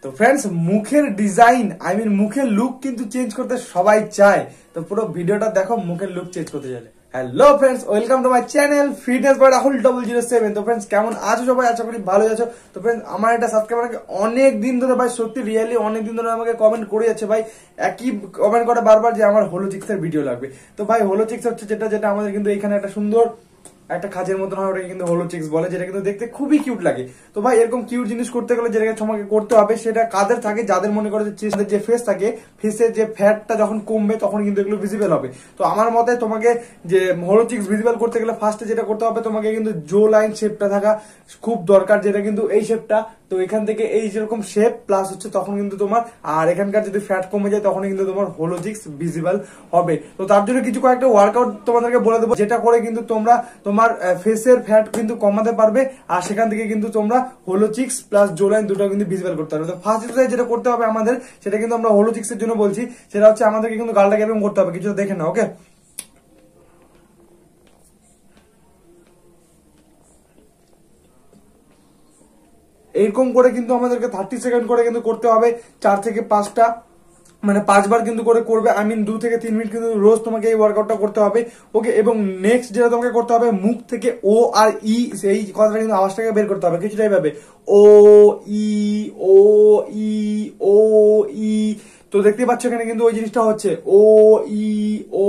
তো ফ্রেন্ডস, মুখের ডিজাইন মুখের লুক কিন্তু চেঞ্জ করতে সবাই চায়। তো পুরো ভিডিওটা দেখো মুখের লুক চেঞ্জ করতে চাইলে। Hello friends, welcome to my channel fitness by Rahul 007। তো ফ্রেন্ডস, কেমন আছো সবাই? আশা করি ভালো আছো। তো ফ্রেন্ডস, আমার একটা সাবস্ক্রাইবারকে অনেক দিন ধরে ভাই, সত্যি রিয়েলি অনেক দিন ধরে আমাকে কমেন্ট করে যাচ্ছে ভাই, একই কমেন্ট করে বারবার যে আমার হোলো চিক্সের ভিডিও লাগবে। তো ভাই, হোলো চিক্স হচ্ছে যেটা আমাদের কিন্তু এখানে একটা সুন্দর একটা কাজের মতন হয়, ওটাকে কিন্তু হোলো চিক্স বলে, যেটা কিন্তু দেখতে খুবই কিউট লাগে। তো ভাই, এরকম কিউট জিনিস করতে গেলে যেটা তোমাকে করতে হবে সেটা কাদের থাকে, যাদের মনে করে যে ফেস থাকে, ফেসের যে ফ্যাটটা যখন কমবে তখন কিন্তু এগুলো ভিজিবল হবে। তো আমার মতে তোমাকে যে হোলো চিক্স ভিজিবল করতে গেলে ফার্স্টে যেটা করতে হবে, তোমাকে কিন্তু জো লাইন শেপটা থাকা খুব দরকার, যেটা কিন্তু এই শেপটা। তো এখান থেকে এই যেরকম শেপ প্লাস হচ্ছে তখন কিন্তু তোমার, আর এখানকার যদি ফ্যাট কমে যায় তখন কিন্তু তোমার হোলো চিক্স ভিজিবল হবে। তো তার জন্য কিছু কয়েকটা ওয়ার্কআউট তোমাদেরকে বলে দেবো, যেটা করে কিন্তু তোমরা তোমার ফেসের ফ্যাট কিন্তু কমাতে পারবে, আর সেখান থেকে কিন্তু তোমরা হোলো চিক্স প্লাস জো লাইন দুটো কিন্তু ভিজিবল করতে পারবে। তো ফার্স্ট এক্সারসাইজ যেটা করতে হবে আমাদের, সেটা কিন্তু আমরা হোলো চিক্সের জন্য বলছি, সেটা হচ্ছে আমাদেরকে কিন্তু গালটাকে এরকম করতে হবে, কিছু দেখে না, ওকে? এরকম করে কিন্তু আমাদেরকে 30 সেকেন্ড করে কিন্তু করতে হবে, 4 থেকে 5টা, মানে 5বার কিন্তু করে করবে। 2 থেকে 3 মিনিট কিন্তু রোজ তোমাকে এই ওয়ার্কআউটটা করতে হবে, ওকে? এবং নেক্সট যেটা তোমাকে করতে হবে, মুখ থেকে ও আর ই, সেই কথাটা কিন্তু আওয়াজটাকে বের করতে হবে কিছুটাই ভাবে, ও ই ও ই ও ই। তো দেখতে পাচ্ছ এখানে কিন্তু ওই জিনিসটা হচ্ছে ও ই ও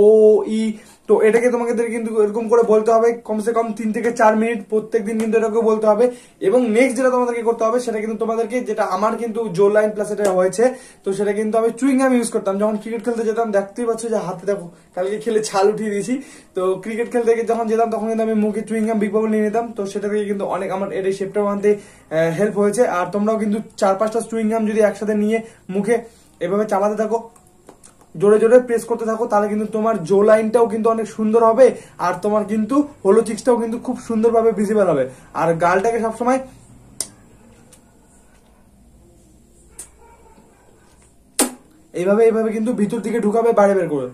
ই। তো এটাকে তোমাকে কিন্তু এরকম করে বলতে হবে কমসে কম 3 থেকে 4 মিনিট প্রত্যেকদিন কিন্তু এটাকে বলতে হবে। এবং নেক্সট যেটা তোমাদেরকে করতে হবে, সেটা কিন্তু তোমাদেরকে, যেটা আমার কিন্তু জো লাইন প্লাস এটা হয়েছে, তো সেটা কিন্তু আমি চুইং গাম ইউজ করতাম যখন ক্রিকেট খেলতে যেতাম। দেখতেই পাচ্ছ যে হাতে দেখো, কালকে খেলে ছাল উঠিয়ে দিয়েছি। তো ক্রিকেট খেলতে যখন যেতাম তখন কিন্তু আমি মুখে চুইং গাম বিগ বাবল নিয়ে নিতাম। তো সেটা থেকে কিন্তু অনেক আমার এর শেপটা বানাতে হেল্প হয়েছে। আর তোমরাও কিন্তু 4-5টা চুইং গাম যদি একসাথে নিয়ে মুখে এভাবে চালাতে থাকো, জোরে জোরে প্রেস করতে থাকো, তাহলে কিন্তু তোমার জো লাইনটাও কিন্তু অনেক সুন্দর হবে, আর তোমার কিন্তু হোলো চিক্সটাও কিন্তু খুব সুন্দরভাবে ভিজিবল হবে। আর গালটাকে সবসময় এইভাবে এইভাবে কিন্তু ভিতর দিকে ঢুকাবে, বাইরে বের করবে।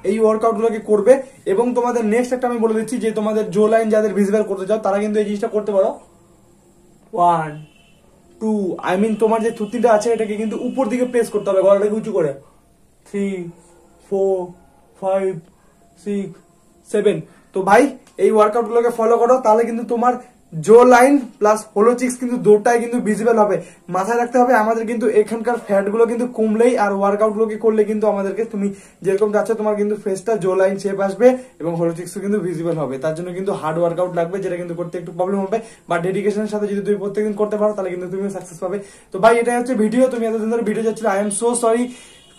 এই ওয়ার্কআউট গুলোকে করবে। এবং তোমাদের নেক্সট একটা আমি বলে দিচ্ছি, যে তোমাদের জো লাইন যাদের ভিজিবল করতে চাও তারা কিন্তু এই জিনিসটা করতে পারো। 1 2, তোমার যে থুতনিটা আছে এটাকে কিন্তু উপর দিকে প্রেস করতে হবে, গলাটাকে উঁচু করে। 3 4 5 6 7। তো ভাই, এই ওয়ার্কআউট গুলোকে ফলো করো, তাহলে কিন্তু তোমার জো লাইন প্লাস হোলো চিক্স কিন্তু দুটাই কিন্তু ভিজিবল হবে। মাথায় রাখতে হবে, আমাদের কিন্তু এখানকার ফ্যাট গুলো কিন্তু কমলেই, আর ওয়ার্কআউট গুলোকে করলে কিন্তু আমাদেরকে তুমি যেরকম যাচ্ছ তোমার কিন্তু ফেসটা জো লাইন শেপ আসবে এবং হোলো চিক্সও কিন্তু ভিজিবল হবে। তার জন্য কিন্তু হার্ড ওয়ার্কআউট লাগবে, যেটা কিন্তু করতে একটু প্রবলেম হবে, বা ডেডিকেশনের সাথে যদি তুমি প্রত্যেকদিন করতে পারো তাহলে কিন্তু তুমি সাকসেস পাবে। তো ভাই, এটাই হচ্ছে ভিডিও। তুমি এতদিন ধরে ভিডিও যাচ্ছিল, আই এম সো সরি।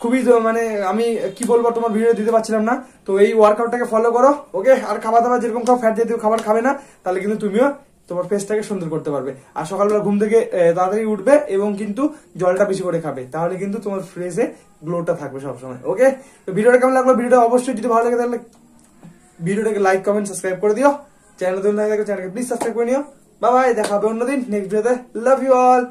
খুবই মানে আমি কি বলবো, তোমার ভিডিও দিতে পারছিলাম না। তো এই ওয়ার্কআউটটাকে ফলো করো, ওকে? আর খাবার দাবার যেরকম খাও, ফ্যাট জাতীয় খাবার খাবে না, তাহলে কিন্তু তুমিও তোমার ফেসটাকে সুন্দর করতে পারবে। আর সকালবেলা ঘুম থেকে তাড়াতাড়ি উঠবে এবং কিন্তু জলটা বেশি করে খাবে, তাহলে কিন্তু তোমার ফেসে গ্লোটা থাকবে সবসময়, ওকে? তো ভিডিওটা কেমন লাগলো? ভিডিওটা অবশ্যই যদি ভালো লাগে তাহলে ভিডিওটাকে লাইক কমেন্ট সাবস্ক্রাইব করে দিও। চ্যানেল চ্যানেলকে প্লিজ সাবস্ক্রাইব করে নিও। বাই বাই, দেখা হবে অন্যদিন নেক্সট ভিডিওতে। Love you all.